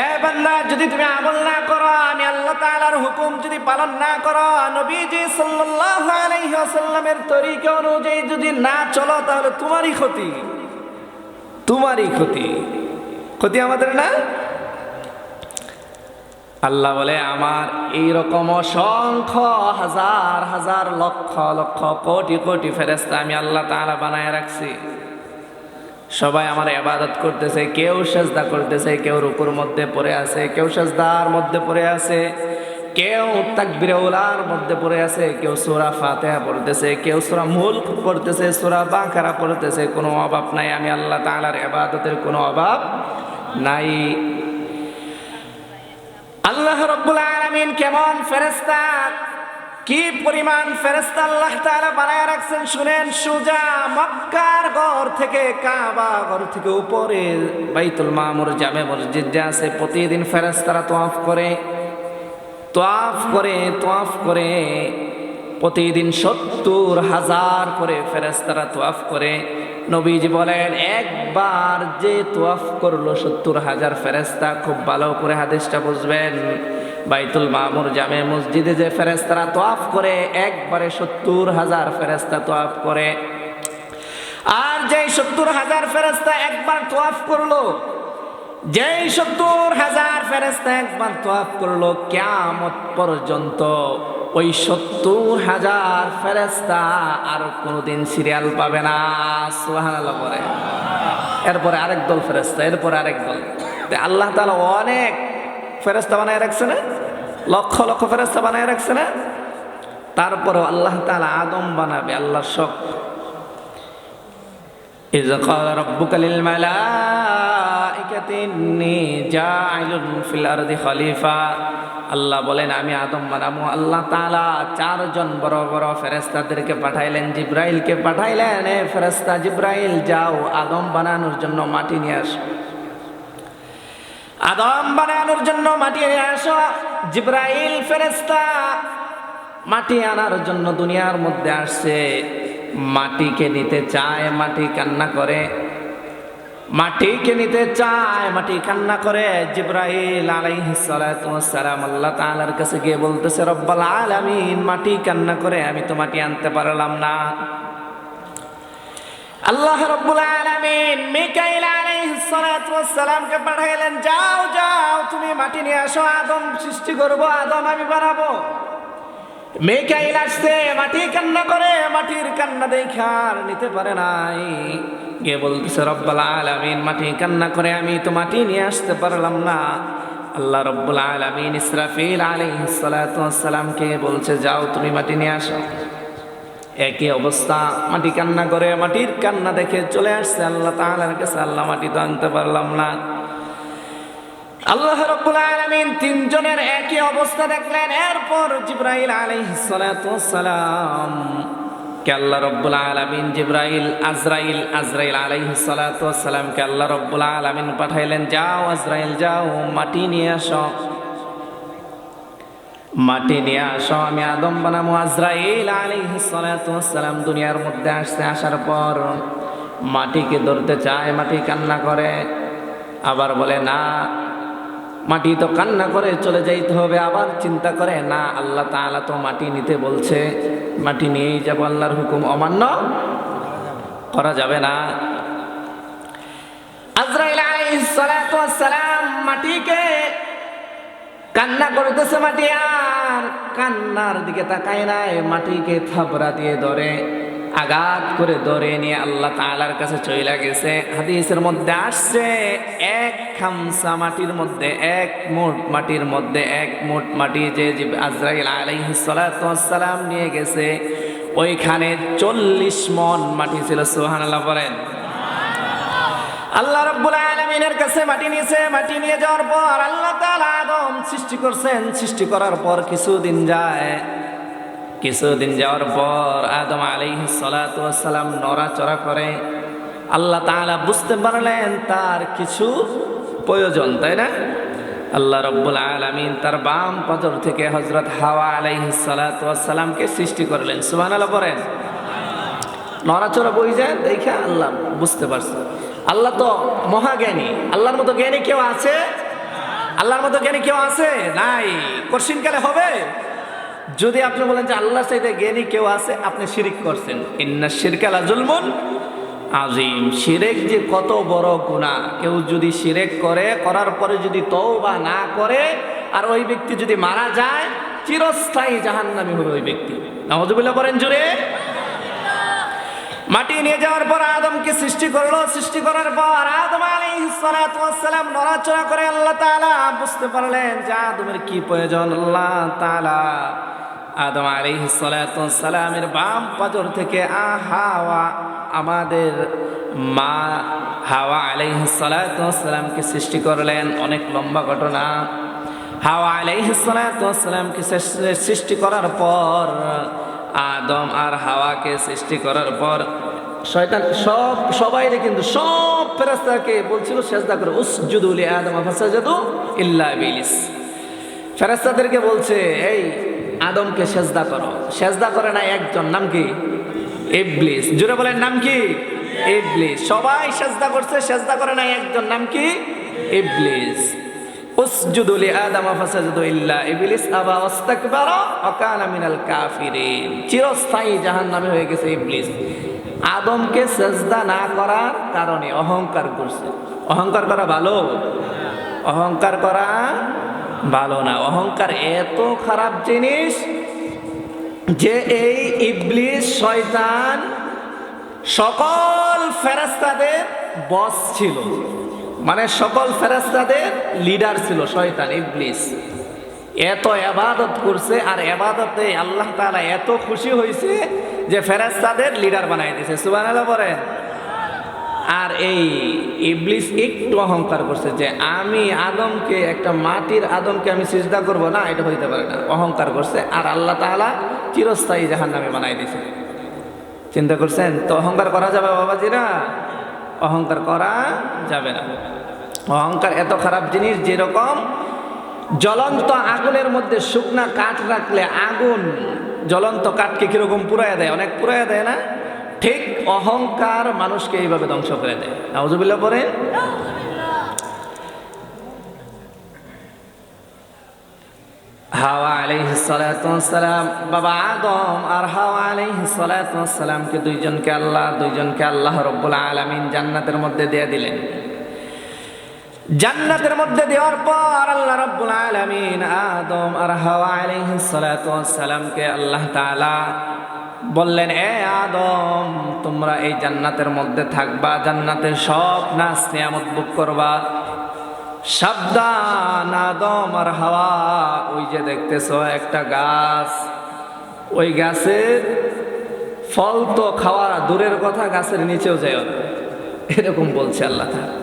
এ বান্দা, যদি তুমি আমল না করো, আমি আল্লাহ তাআলার হুকুম যদি পালন না করো, নবীজি সাল্লাল্লাহু আলাইহি ওয়াসাল্লামের তরিকা অনুযায়ী যদি না চলো, তাহলে তোমারই ক্ষতি, তোমারই ক্ষতি, ক্ষতি আমাদের না। আল্লাহ বলে, আমার এইরকম অসংখ্য হাজার হাজার লক্ষ লক্ষ কোটি কোটি ফেরেশতা আমি আল্লাহ তাআলা বানায় রাখছি। সবাই আমার ইবাদত করতেছে, কেউ সিজদা করতেছে, কেউ রুকুর মধ্যে পড়ে আছে, কেউ সিজদার মধ্যে পড়ে আছে, কেউ তাকবীরে উলার মধ্যে পড়ে আছে, কেউ সূরা ফাতিহা পড়তেছে, কেউ সূরা মুলক পড়তেছে, সূরা বাকারা পড়তেছে। কোনো অভাব নাই, আমি আল্লাহ তাআলার ইবাদতের কোনো অভাব নাই। আল্লাহ রাব্বুল আলামিন কেমন ফেরেশতা, কি পরিমাণ ফেরেশতা আল্লাহ তাআলা বানায় রাখছেন শুনেন। সুজা মক্কার ঘর থেকে, কাবা ঘর থেকে উপরে বাইতুল মামুর জামে মসজিদ যে আছে, প্রতিদিন ফেরেশতারা তওয়াফ করে, তওয়াফ করে, তওয়াফ করে। প্রতিদিন ৭০,০০০ করে ফেরেশতারা তওয়াফ করে। নবীজি বলেন, একবার যে তওয়াফ করলো ৭০,০০০ ফেরেশতা, খুব ভালো করে হাদিসটা বুঝবেন, বাইতুল মামুর জামে মসজিদে যে ফেরেশতারা তওয়াফ করে, একবারে ৭০,০০০ ফেরেশতা তওয়াফ করে। আর যেই ৭০,০০০ ফেরেশতা একবার তওয়াফ করলো, যেই ৭০,০০০ ফেরেশতা একবার তওয়াফ করলো, কিয়ামত পর্যন্ত ওই ৭০,০০০ ফেরেশতা আর কোনোদিন সিরিয়াল পাবে না। সুবহানাল্লাহ বলে। এরপরে আরেক দল ফেরেশতা, এরপরে আরেক দল। আল্লাহ তাআলা অনেক ফেরেশতা বানায় রাখছে না, লক্ষ লক্ষ ফেরেশতা বানায় রাখছে না। তারপরেও আল্লাহ তাআলা আদম বানাবে, আল্লাহর শখ। ইয ক্বালা রাব্বুকা লিল মালাইকাতি ইন্নী জাইলুন ফিল আরদি খলিফা। আল্লাহ বলেন, আমি আদম বানাবো। আল্লাহ তাআলা 4 জন বড় বড় ফেরেশতাদেরকে পাঠাইলেন, জিব্রাইলকে পাঠাইলেন, এ ফেরেশতা জিব্রাইল, যাও আদম বানানোর জন্য মাটি নিয়ে আসো, আদম বানানোর জন্য মাটি নিয়ে আসো। জিব্রাইল ফেরেশতা মাটি আনার জন্য দুনিয়ার মধ্যে আসছে। মাটিকে নিতে চায়, মাটি কান্না করে, মাটিকে নিতে চায়, মাটি কান্না করে। জিব্রাইল আলাইহিস সালাতু ওয়াস সালাম আল্লাহ তাআলার কাছে গিয়ে বলতেছে, রব্বুল আলামিন, মাটি কান্না করে, আমি তো মাটি আনতে পারলাম না। আল্লাহ রাব্বুল আলামিন মিকাইল আলাইহিস সালাতু ওয়াস সালামকে পাঠাইলেন, যাও যাও তুমি মাটি নিয়ে আসো, আদম সৃষ্টি করব, আদম আমি বানাবো। মিকাইল আসছে, মাটি কান্না করে, মাটির কান্না দেখে আর নিতে পারে নাই, গিয়ে বলতেছে, রব্বুল আলামিন, মাটি কান্না করে, আমি তো মাটি নিয়ে আসতে পারলাম না। আল্লাহ রাব্বুল আলামিন ইসরাফিল আলাইহিস সালাতু ওয়াস সালামকে বলছে, যাও তুমি মাটি নিয়ে আসো। একই অবস্থা, মাটি কান্না করে, মাটির কান্না দেখে চলে আসছে আল্লাহ তাআলার কাছে। আল্লাহ, মাটি তো আনতে পারলাম না। আল্লাহ রাব্বুল আলামিন 3 জনের একই অবস্থা দেখলেন। এরপর জিব্রাইল আলাইহিস সালাতু ওয়াস সালাম কে আল্লাহ রাব্বুল আলামিন, জিব্রাইল আজরাইল আলাইহিস সালাতু ওয়াস সালাম কে আল্লাহ রাব্বুল আলামিন পাঠাইলেন, যাও আজরাইল, যাও মাটি নিয়ে আসো, মাটি নিয়ে আসো, আমি আদম বানাবো। আজরাইল আলাইহিস সালাতু ওয়াস সালাম দুনিয়ার মধ্যে আসছে। আসার পর মাটিকে ধরতে চায়, মাটি কান্না করে, আবার বলে না, মাটি তো কান্না করে চলে যাইতে হবে। আবার চিন্তা করে, না, আল্লাহ তাআলা তো মাটি নিতে বলছে, মাটি নিয়েই যাবো, আল্লাহর হুকুম অমান্য করা যাবে না। আজরাইল আলাইহিস সালাতু ওয়াস সালাম মাটিকে কান্না করতেছে, মাটি আর কান্নার দিকে তাকায় নাই, মাটিকে থাবড়া দিয়ে ধরে, আঘাত করে ধরে নিয়ে আল্লাহ তাআলার কাছে চলে গেছে। হাদিসের মধ্যে আসছে, 1 খামসা মাটির মধ্যে, 1 মুঠ মাটির মধ্যে 1 মুঠ মাটি যে আজরাইল আলাইহিস সালাতু ওয়াস সালাম নিয়ে গেছে, ওইখানে 40 মণ মাটি ছিল। সুবহানাল্লাহ বলেন। আল্লাহ রাব্বুল আলামিনের কাছে মাটি নিয়েছে। মাটি নিয়ে যাওয়ার পর আল্লাহ তাআলা আদম সৃষ্টি করছেন। সৃষ্টি করার পর কিছুদিন যায়, কিছুদিন যাওয়ার পর আদম আলাইহিস সালাতু ওয়াস সালাম নড়াচড়া করে। আল্লাহ তাআলা বুঝতে পারলেন তার কিছু প্রয়োজন, তাই না? আল্লাহ রাব্বুল আলামিন তার বাম পাজর থেকে হযরত হাওয়া আলাইহিস সালাতু ওয়াস সালামকে সৃষ্টি করলেন। সুবহানাল্লাহ বলেন। নড়াচড়া বই যায় দেখে আল্লাহ বুঝতে পারছে। আল্লাহ তো মহাজ্ঞানী, আল্লাহর মতো জ্ঞানী কেউ আছে? আল্লাহর মতো জ্ঞানী কেউ আছে? নাই। কঠিনকালে হবে? যদি আপনি বলেন যে আল্লাহর চাইতে জ্ঞানী কেউ আছে, আপনি শিরিক করছেন। ইন্না শিরকা লাযুলমুন আযীম। শিরক যে কত বড় গুনাহ। কেউ যদি শিরক করে, করার পরে যদি তওবা না করে, আর ওই ব্যক্তি যদি মারা যায়, চিরস্থায়ী জাহান্নামী হবে ওই ব্যক্তি। নাউযুবিল্লাহ বলেন জোরে। মাটি নিয়ে যাওয়ার পর আদমকে সৃষ্টি করলো। সৃষ্টি করার পর আদম আলাইহিস সালাতু ওয়াস সালাম নড়াচড়া করে আল্লাহ তাআলা বুঝতে পারলেন যে আদমের কি প্রয়োজন। আল্লাহ তাআলা আদম আলাইহিস সালাতু ওয়াস সালামের বাম পাজর থেকে হাওয়া, আমাদের মা হাওয়া আলাইহিস সালাতু ওয়াস সালামকে সৃষ্টি করলেন। অনেক লম্বা ঘটনা। হাওয়া আলাইহিস সালাতু ওয়াস সালামকে সৃষ্টি করার পর, আদম আর হাওয়াকে সৃষ্টি করার পর শয়তান সবাইরে কিন্তু সব ফেরেশতাকে বলছিল সেজদা করো, উসজুদু লি আদম ফাসাজাদু ইল্লা ইবলিস। ফেরেশতাদেরকে বলছে এই আদমকে সেজদা করো। সেজদা করে না একজন, নাম কি? ইবলিস। জোরে বলেন নাম কি? ইবলিস। সবাই সেজদা করছে, সেজদা করে না একজন, নাম কি? ইবলিস। উসজুদু লি আদম ফাসাজাদু ইল্লা ইবলিস আবা ওয়াস্তাকবারা ওয়া কানা মিনাল কাফিরিন। চিরস্থায়ী জাহান্নামে হয়ে গেছে ইবলিস। আদমকে সেজদা না করার কারণে অহংকার করছে। অহংকার করা ভালো? অহংকার করা ভালো না। অহংকার এত খারাপ জিনিস যে এই ইবলিস শয়তান সকল ফেরেশতাদের বস ছিল, মানে সকল ফেরেশতাদের লিডার ছিল শয়তান ইবলিস। এত ইবাদত করছে, আর ইবাদতে আল্লাহ তাআলা এত খুশি হয়েছে যে ফেরেশতাদের লিডার বানাই দিয়েছে। সুবহানাল্লাহ বলেন। আর এই ইবলিস একটু অহংকার করছে যে আমি আদমকে, একটা মাটির আদমকে আমি সিজদা করব না, এটা হইতে পারে না। অহংকার করছে, আর আল্লাহ তাআলা চিরস্থায়ী জাহান্নামে বানাই দিয়েছে। চিন্তা করছেন তো? অহংকার করা যাবে বাবাজিরা? অহংকার করা যাবে না। অহংকার এত খারাপ জিনিস, যেরকম জ্বলন্ত আগুনের মধ্যে শুকনা কাঠ রাখলে আগুন জ্বলন্ত কাঠকে কিরকম পুরাইয়া দেয়, অনেক পুরাইয়া দেয় না? ঠিক অহংকার মানুষকে এইভাবে ধ্বংস করে দেয়। নাউযুবিল্লাহ বলেন। হাওয়া আলাইহিস সালাতু ওয়াস সালাম, বাবা আদম আর হাওয়া আলাইহিস সালাতু ওয়াস সালামকে দুইজনকে আল্লাহ রাব্বুল আলামিন জান্নাতের মধ্যে দিয়ে দিলেন। জান্নাতের মধ্যে দেওয়ার পর আল্লাহ রাব্বুল আলামিন আদম আর হাওয়া আলাইহিস সালাতু ওয়াস সালামকে আল্লাহ তাআলা বললেন, এ আদম, তোমরা এই জান্নাতের মধ্যে থাকবা, জান্নাতের সব নাজ নিয়ামত ভোগ করবা। সাবধান আদম আর হাওয়া, ওই যে দেখতেছো একটা গাছ, ওই গাছের ফল তো খাওয়া দূরের কথা, গাছের নিচেও যাও না, এরকম বলছে আল্লাহ তাআলা।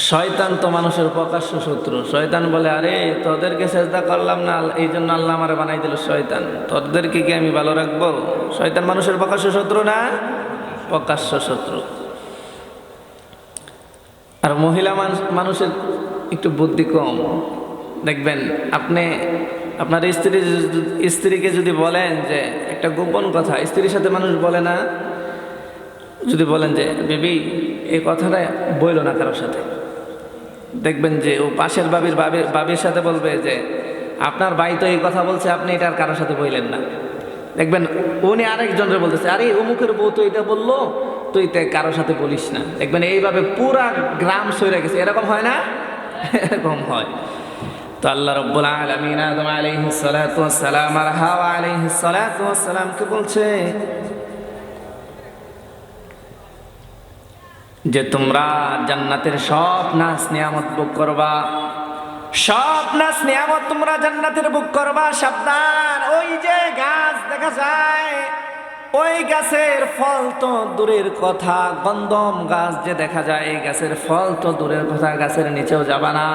শয়তান তো মানুষের প্রকাশ্য শত্রু। শয়তান বলে, আরে তোদেরকে সেজদা করলাম না, এই জন্য আল্লাহ আমারে বানাই দিল শয়তান, তোদেরকে কি আমি ভালো রাখবো? শয়তান মানুষের প্রকাশ্য শত্রু না? প্রকাশ্য শত্রু। আর মহিলা মানুষের একটু বুদ্ধি কম। দেখবেন আপনি আপনার স্ত্রীকে যদি বলেন যে একটা গোপন কথা, স্ত্রীর সাথে মানুষ বলে না, যদি বলেন যে বেবি এই কথাটা বইল না কারোর সাথে, দেখবেন যে ও পাশের বাবির সাথে বলবে যে আপনার ভাই তো এই কথা বলছে, আপনি এটা আর কারোর সাথে বললেন না। দেখবেন উনি আরেকজনের বলতেছে, আরে অমুকের বউ তো এটা বললো, তুই তো কারোর সাথে বলিস না। দেখবেন এইভাবে পুরা গ্রাম সরে গেছে। এরকম হয় না? এরকম হয়। তো আল্লাহ রাব্বুল আলামিন আদম আলাইহিস সালাতু ওয়াস সালাম আর হাওয়া আলাইহিস সালাতু ওয়াস সালামকে বলছে যে তোমরা জান্নাতের সব নাজ নিয়ামত ভোগ করবা, সব নাজ নিয়ামত তোমরা জান্নাতের ভোগ করবা। সাবধান, ওই যে গাছ দেখা যায়, ওই গাছের ফল তো দূরের কথা, গন্ধম গাছ যে দেখা যায়, এই গাছের ফল তো দূরের কথা, গাছের নিচেও যাবা না।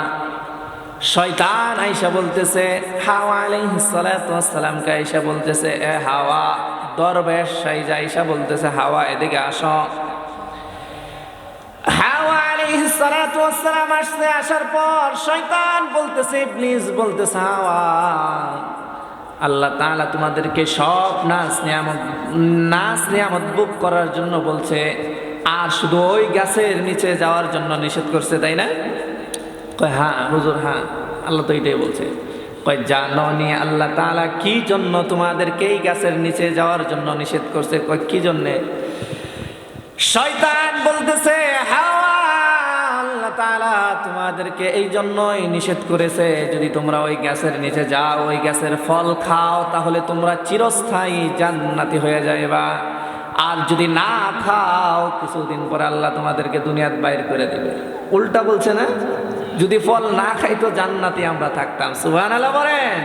শয়তান আইসা বলতেছে, হাওয়া আলাইহিস সালাতু ওয়াস সালামকে আইসা বলতেছে, এ হাওয়া, দরবেশ সাইজা আইসা বলতেছে, হাওয়া এদিকে আসো। হাওয়া আলাইহিস সালাতু ওয়াস সালাম আসছে। আসার পর শয়তান বলতেছে, ইবলিস বলতেছে, হাওয়া, আল্লাহ তাআলা তোমাদেরকে সব নাজ নিয়ামত ভোগ করার জন্য বলছে, আর শুধু ওই গাছের নিচে যাওয়ার জন্য নিষেধ করছে, তাই না? কয় হ্যাঁ হুজুর, হ্যাঁ আল্লাহ তো এটাই বলছে। কয় জানো নি আল্লাহ তাআলা কি জন্য তোমাদেরকে এই গাছের নিচে যাওয়ার জন্য নিষেধ করছে? কয় কি জন্যে? শয়তান বলতেছে হাওয়া, আল্লাহ তাআলা তোমাদেরকে এই জন্যই নিষেধ করেছে, যদি তোমরা ওই গাছের নিচে যাও, ওই গাছের ফল খাও, তাহলে তোমরা চিরস্থায়ী জান্নাতি হয়ে যাইবা। আর যদি না খাও, কিছুদিন পরে আল্লাহ তোমাদেরকে দুনিয়াত বাইর করে দেবে। উল্টা বলছে না? যদি ফল না খাই তো জান্নাতি আমরা থাকতাম। সুবহানাল্লাহ বলেন।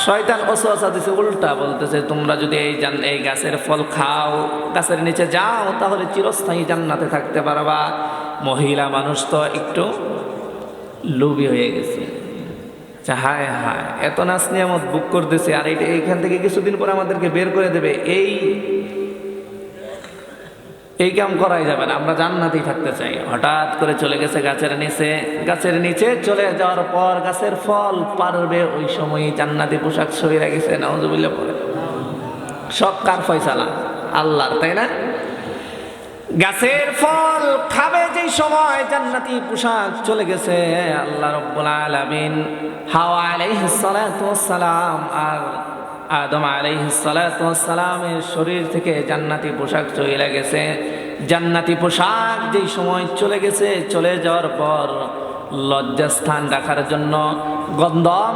শয়তান ওসওয়াসা দিছে, উল্টা বলতেছে তোমরা যদি এই গাছের ফল খাও, গাছের নিচে যাও, তাহলে চিরস্থায়ী জান্নাতে থাকতে পারবা। মহিলা মানুষ তো একটু লোভী হয়ে গেছে। হায় হায়, এত নাচ নিয়ামত বুক করতেছে, আর এইখান থেকে কিছুদিন পর আমাদেরকে বের করে দেবে। এই কাম করাই যাবে না, আমরা জান্নাতেই থাকতে চাই। হঠাৎ করে চলে গেছে গাছের নিচে। গাছের নিচে চলে যাওয়ার পর গাছের ফল পারবে, ওই সময়ই জান্নাতি পোশাক শরীরে গেছে। নাউজুবিল্লাহ পড়ে। সব কার ফয়সালা? আল্লাহর, তাই না? গাছের ফল খাবে যেই সময় জান্নাতি পোশাক চলে গেছে। আল্লাহ রাব্বুল আলামিন হাওয়া আলাইহিস সালাতু ওয়াস সালাম আর আদম আলাইহিস সালাতু ওয়াস সালামের শরীর থেকে জান্নাতি পোশাক চলে গেছে। জান্নাতি পোশাক যেই সময় চলে গেছে, চলে যাওয়ার পর লজ্জাস্থান রাখার জন্য গন্ধম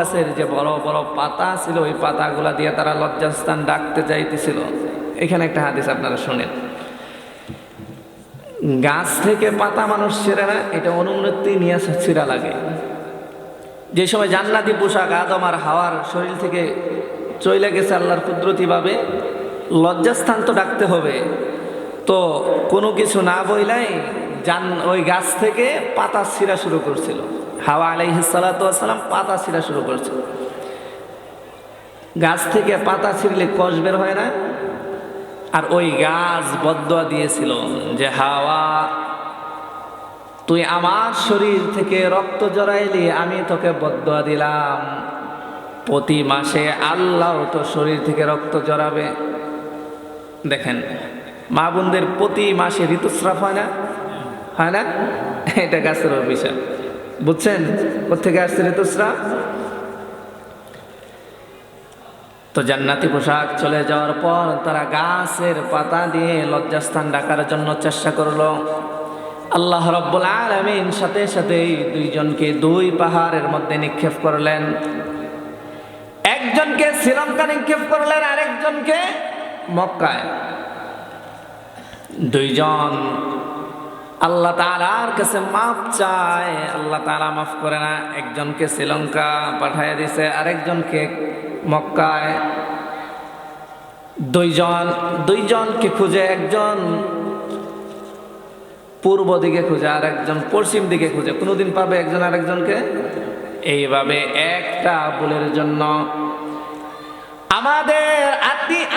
গাছের যে বড় বড় পাতা ছিল, ওই পাতাগুলা দিয়ে তারা লজ্জাস্থান ডাকতে চাইতেছিল। এখানে একটা হাদিস আপনারা শোনেন। গাছ থেকে পাতা মানুষ ছিঁড়ে না, এটা অনুমতি নিয়ে ছিঁড়া লাগে। যে সময় জান্নাতি পোশাক আদম আর হাওয়ার শরীর থেকে চলে গেছে আল্লাহর কুদরতিভাবে, লজ্জাস্থান তো ডাকতে হবে। তো কোনো কিছু না বইলাই ওই গাছ থেকে পাতা ছিঁড়া শুরু করছিল। হাওয়া আলাইহিস সালাতু ওয়াস সালাম পাতা ছিঁড়া শুরু করছিল। গাছ থেকে পাতা ছিঁড়লে কষ বের হয় না? আর ওই গাছ বদদুয়া দিয়েছিল যে হাওয়া, তুই আমার শরীর থেকে রক্ত জড়াইলি, আমি তোকে বদদুয়া দিলাম, প্রতি মাসে আল্লাহ তো শরীর থেকে রক্ত জড়াবে। দেখেন মা বোনদের প্রতি মাসে ঋতুস্রাব হয় না? হয় না? এটা গাছের অভিশাপ। বুঝছেন কোথেকে আসছে ঋতুস্রাব? তো জান্নাতি পোশাক চলে যাওয়ার পর তারা গাছের পাতা দিয়ে লজ্জাস্থান ঢাকার জন্য চেষ্টা করলো। আল্লাহ রাব্বুল আলামিন সাথে সাথেই দুইজনকে দুই পাহাড়ের মধ্যে নিক্ষেপ করলেন। একজনকে শ্রীলঙ্কা নিক্ষেপ করলেন, আরেকজনকে মক্কায়। দুইজন আল্লাহ তাআলার কাছে মাফ চায়, আল্লাহ তাআলা মাফ করে না। একজনকে শ্রীলঙ্কা পাঠায় দিছে, আরেকজনকে মক্কায়। দুইজনকে খুঁজে, একজন পূর্ব দিকে খুঁজে, আর একজন পশ্চিম দিকে খুঁজে, কোনোদিন পাবে একজন আরেকজনকে? এইভাবে একটা ভুলের জন্য আমাদের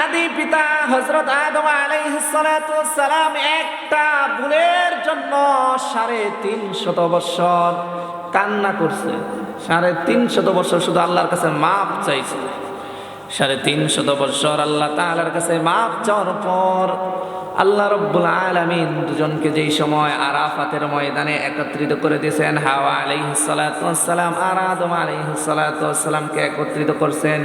আদি পিতা হযরত আদম আলাইহিস সালাতু ওয়াস সালাম একটা ভুলের জন্য 350 বছর কান্না করছে। 350 বছর শুধু আল্লাহর কাছে মাপ চাইছে। 350 বছর আল্লাহ তাআলার কাছে মাপ চাওয়ার পর আল্লাহ রাব্বুল আলামিন দুজনকে যেই সময় আরাফাতের ময়দানে একত্রিত করে দিয়েছেন, হাওয়া আলাইহিস সালাতু ওয়াস সালাম আর আদম আলাইহিস সালাতু ওয়াস সালামকে একত্রিত করছেন।